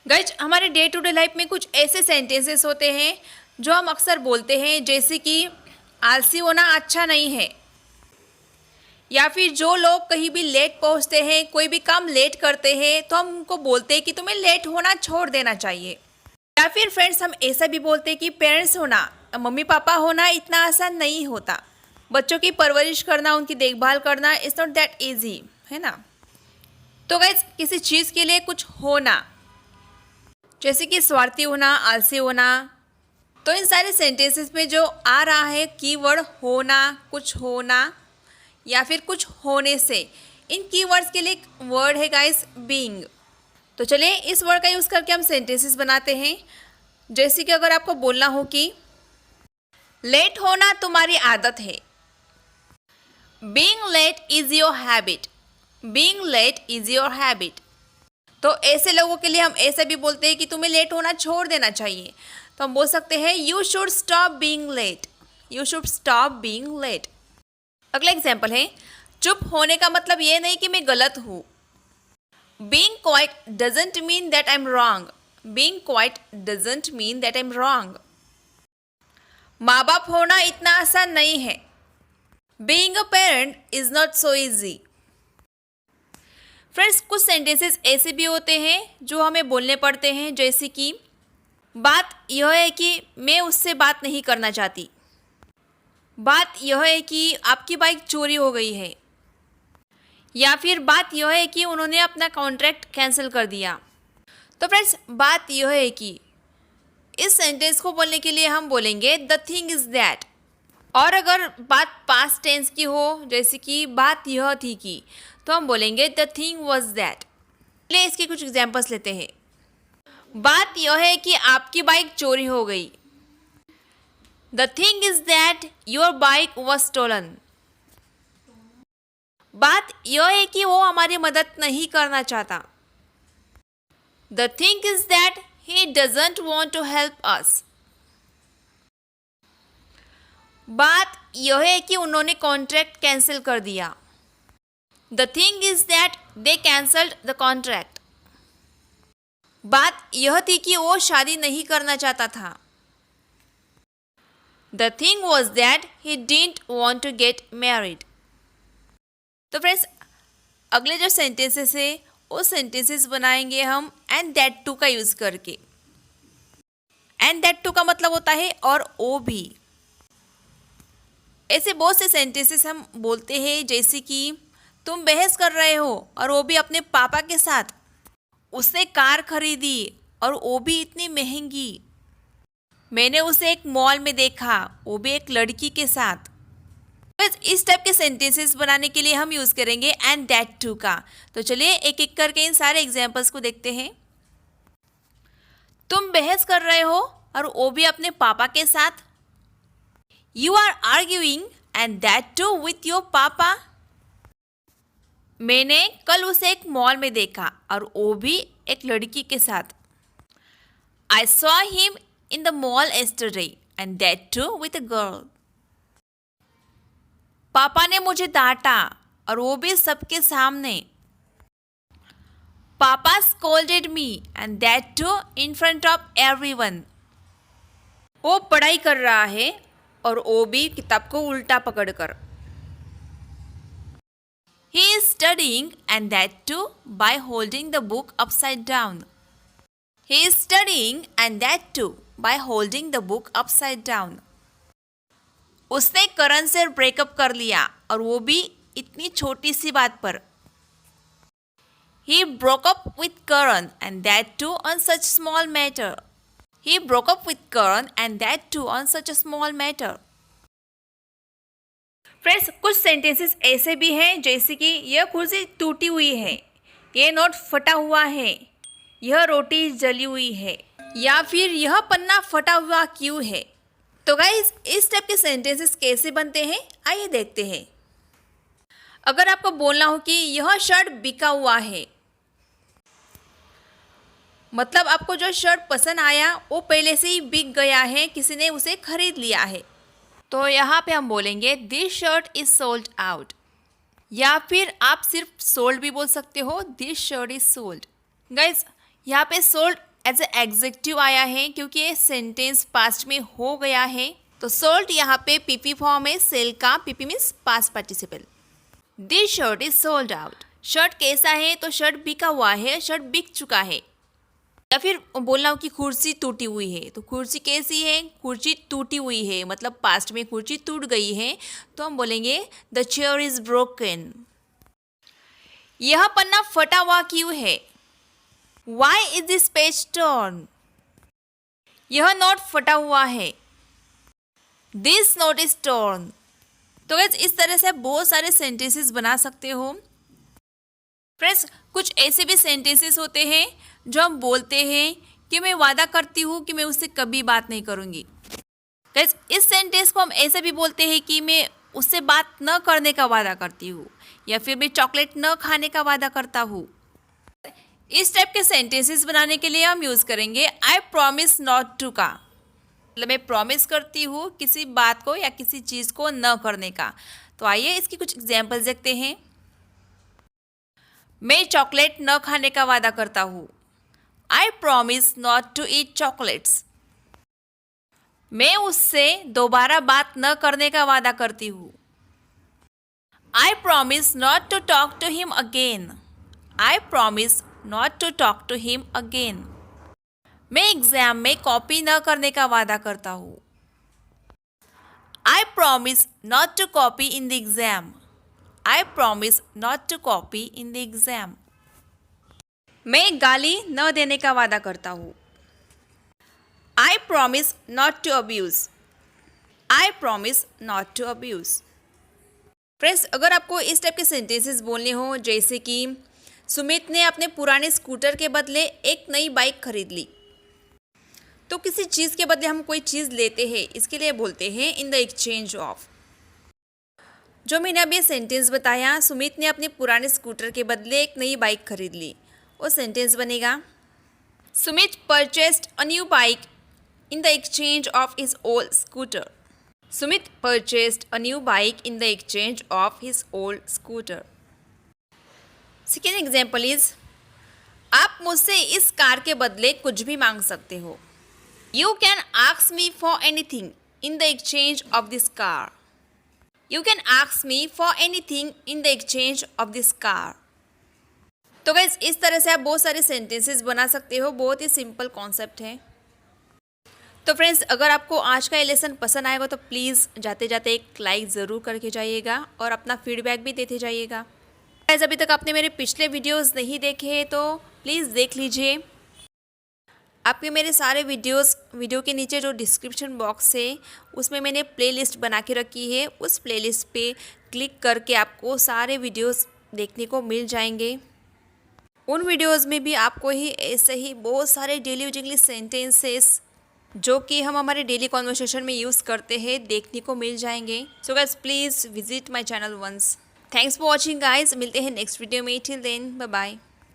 Guys हमारे day to day life में कुछ ऐसे सेंटेंसेस होते हैं जो हम अक्सर बोलते हैं, जैसे कि आलसी होना अच्छा नहीं है, या फिर जो लोग कहीं भी लेट पहुंचते हैं, कोई भी काम लेट करते हैं, तो हम उनको बोलते हैं कि तुम्हें लेट होना छोड़ देना चाहिए। या फिर फ्रेंड्स, हम ऐसा भी बोलते हैं कि पेरेंट्स होना, मम्मी पापा होना इतना आसान नहीं होता। बच्चों की परवरिश करना, उनकी देखभाल करना इज़ नॉट दैट ईजी, है ना। तो गाइज किसी चीज़ के लिए कुछ होना, जैसे कि स्वार्थी होना, आलसी होना, तो इन सारे सेंटेंसेस में जो आ रहा है कीवर्ड होना, कुछ होना या फिर कुछ होने से, इन कीवर्ड्स के लिए एक वर्ड है गाइस, बीइंग। तो चलिए इस वर्ड का यूज़ करके हम सेंटेंसेस बनाते हैं। जैसे कि अगर आपको बोलना हो कि लेट होना तुम्हारी आदत है, being late is your habit, being late is your habit. तो ऐसे लोगों के लिए हम ऐसा भी बोलते हैं कि तुम्हें लेट होना छोड़ देना चाहिए। तो हम बोल सकते हैं you should stop being late, you should stop being late. अगला एग्जाम्पल है, चुप होने का मतलब ये नहीं कि मैं गलत हूँ। Being quite doesn't mean that I am wrong, being quite doesn't mean that I am wrong. माँ बाप होना इतना आसान नहीं है, being a parent is not so easy. Friends, कुछ सेंटेंसेस ऐसे भी होते हैं जो हमें बोलने पड़ते हैं, जैसे कि बात यह है कि मैं उससे बात नहीं करना चाहती, बात यह है कि आपकी बाइक चोरी हो गई है, या फिर बात यह है कि उन्होंने अपना कॉन्ट्रैक्ट कैंसिल कर दिया। तो फ्रेंड्स, बात यह है कि इस सेंटेंस को बोलने के लिए हम बोलेंगे द थिंग इज़ दैट। और अगर बात पास्ट टेंस की हो, जैसे कि बात यह थी कि, तो हम बोलेंगे द थिंग वॉज दैट। चलिए इसके कुछ एग्जाम्पल्स लेते हैं। बात यह है कि आपकी बाइक चोरी हो गई, the thing is that your bike was stolen. बात यह है कि वो हमारी मदद नहीं करना चाहता, the thing is that he doesn't want to help us. बात यह है कि उन्होंने कॉन्ट्रैक्ट कैंसिल कर दिया, the thing is that they cancelled the contract. बात यह थी कि वो शादी नहीं करना चाहता था, the thing was that he didn't want to get married. तो फ्रेंड्स, अगले जो सेंटेंसेस है वो सेंटेंसेस बनाएंगे हम एंड दैट टू का यूज़ करके। एंड दैट टू का मतलब होता है और ओ भी। ऐसे बहुत से सेंटेंसेस हम बोलते हैं, जैसे कि तुम बहस कर रहे हो और वो भी अपने पापा के साथ, उसने कार खरीदी और वो भी इतनी महंगी, मैंने उसे एक मॉल में देखा, वो भी एक लड़की के साथ। बस इस टाइप के सेंटेंसेस बनाने के लिए हम यूज़ करेंगे एंड दैट टू का। तो चलिए एक एक करके इन सारे एग्जाम्पल्स को देखते हैं। तुम बहस कर रहे हो और वो भी अपने पापा के साथ, you are arguing and that too with your papa. मैंने कल उसे एक मॉल में देखा और वो भी एक लड़की के साथ, I saw him in the mall yesterday and that too with a girl। पापा ने मुझे डांटा और वो भी सबके सामने, पापा scolded me and that too in front of everyone। वो पढ़ाई कर रहा है और वो भी किताब को उल्टा पकड़कर, he is studying and that too by holding the book upside down। he is studying and that too by holding the book upside down। उसने करण से ब्रेकअप कर लिया और वो भी इतनी छोटी सी बात पर, he broke up with Karan and that too on such small matter। he broke up with Karan and that too on such a small matter। Friends, कुछ सेंटेंसेस ऐसे भी हैं, जैसे कि यह कुर्सी टूटी हुई है, यह नोट फटा हुआ है, यह रोटी जली हुई है, या फिर यह पन्ना फटा हुआ क्यों है। तो गाइज, इस टाइप के सेंटेंसेस कैसे बनते हैं आइए देखते हैं। अगर आपको बोलना हो कि यह शर्ट बिका हुआ है, मतलब आपको जो शर्ट पसंद आया वो पहले से ही बिक गया है, किसी ने उसे खरीद लिया है, तो यहाँ पे हम बोलेंगे this shirt is sold out. या फिर आप सिर्फ सोल्ड भी बोल सकते हो, this shirt is sold. Guys, यहाँ पे सोल्ड एज ए एग्जेक्टिव आया है क्योंकि ये सेंटेंस पास्ट में हो गया है। तो सोल्ड यहाँ पे पीपी फॉर्म है सेल का, PP means past participle. This shirt is sold out. Shirt कैसा है? तो शर्ट बिका हुआ है, शर्ट बिक चुका है। या फिर बोलना हो कि कुर्सी टूटी हुई है, तो कुर्सी कैसी है? कुर्सी टूटी हुई है, मतलब पास्ट में कुर्सी टूट गई है, तो हम बोलेंगे द चेयर इज ब्रोकन। यह पन्ना फटा हुआ क्यों है? Why is this page torn? यह नोट फटा हुआ है। This note is torn। तो गाइस इस तरह से आप बहुत सारे सेंटेंसेस बना सकते हो। फ्रेंड्स, कुछ ऐसे भी सेंटेंसेस होते हैं जो हम बोलते हैं कि मैं वादा करती हूँ कि मैं उससे कभी बात नहीं करूँगी। गाइस इस सेंटेंस को हम ऐसे भी बोलते हैं कि मैं उससे बात न करने का वादा करती हूँ, या फिर मैं चॉकलेट न खाने का वादा करता हूँ। इस टाइप के सेंटेंसेस बनाने के लिए हम यूज़ करेंगे आई प्रॉमिस नॉट टू का, मतलब मैं प्रॉमिस करती हूँ किसी बात को या किसी चीज़ को न करने का। तो आइए इसकी कुछ एग्जाम्पल्स देखते हैं। मैं चॉकलेट न खाने का वादा करता हूँ। I promise not to eat chocolates. मैं उससे दोबारा बात न करने का वादा करती हूँ। I promise not to talk to him again. I promise not to talk to him again. मैं एग्जाम में कॉपी न करने का वादा करता हूँ। I promise not to copy in the exam. I promise not to copy in the exam. मैं गाली न देने का वादा करता हूँ। I promise not to abuse. I promise not to abuse. Friends, अगर आपको इस टाइप के सेंटेंसेस बोलने हो, जैसे कि सुमित ने अपने पुराने स्कूटर के बदले एक नई बाइक खरीद ली, तो किसी चीज़ के बदले हम कोई चीज़ लेते हैं, इसके लिए बोलते हैं इन द एक्सचेंज ऑफ। जो मैंने अभी सेंटेंस बताया, सुमित ने अपने पुराने स्कूटर के बदले एक नई बाइक खरीद ली, वो सेंटेंस बनेगा Sumit purchased a new bike in the exchange of his old scooter. Sumit purchased a new bike in the exchange of his old scooter. Second example is आप मुझसे इस कार के बदले कुछ भी मांग सकते हो। You can ask me for anything in the exchange of this car. You can ask me for anything in the exchange of this car. तो गाइस इस तरह से आप बहुत सारे सेंटेंसेस बना सकते हो, बहुत ही सिंपल कॉन्सेप्ट है। तो फ्रेंड्स, अगर आपको आज का ये लेसन पसंद आएगा तो प्लीज़ जाते जाते एक लाइक ज़रूर करके जाइएगा और अपना फीडबैक भी देते जाइएगा। गाइस अभी तक आपने मेरे पिछले वीडियोस नहीं देखे हैं तो प्लीज़ देख लीजिए। आपके मेरे सारे वीडियो के नीचे जो डिस्क्रिप्शन बॉक्स है उसमें मैंने प्लेलिस्ट बना के रखी है, उस प्लेलिस्ट पे क्लिक करके आपको सारे वीडियोस देखने को मिल जाएंगे। उन वीडियोस में भी आपको ही ऐसे ही बहुत सारे डेली यूज इंग्लिश सेंटेंसेस जो कि हम हमारे डेली कॉन्वर्सेशन में यूज़ करते हैं देखने को मिल जाएंगे। So guys please visit my channel once. Thanks for watching guys, मिलते हैं नेक्स्ट वीडियो में। Till then bye bye.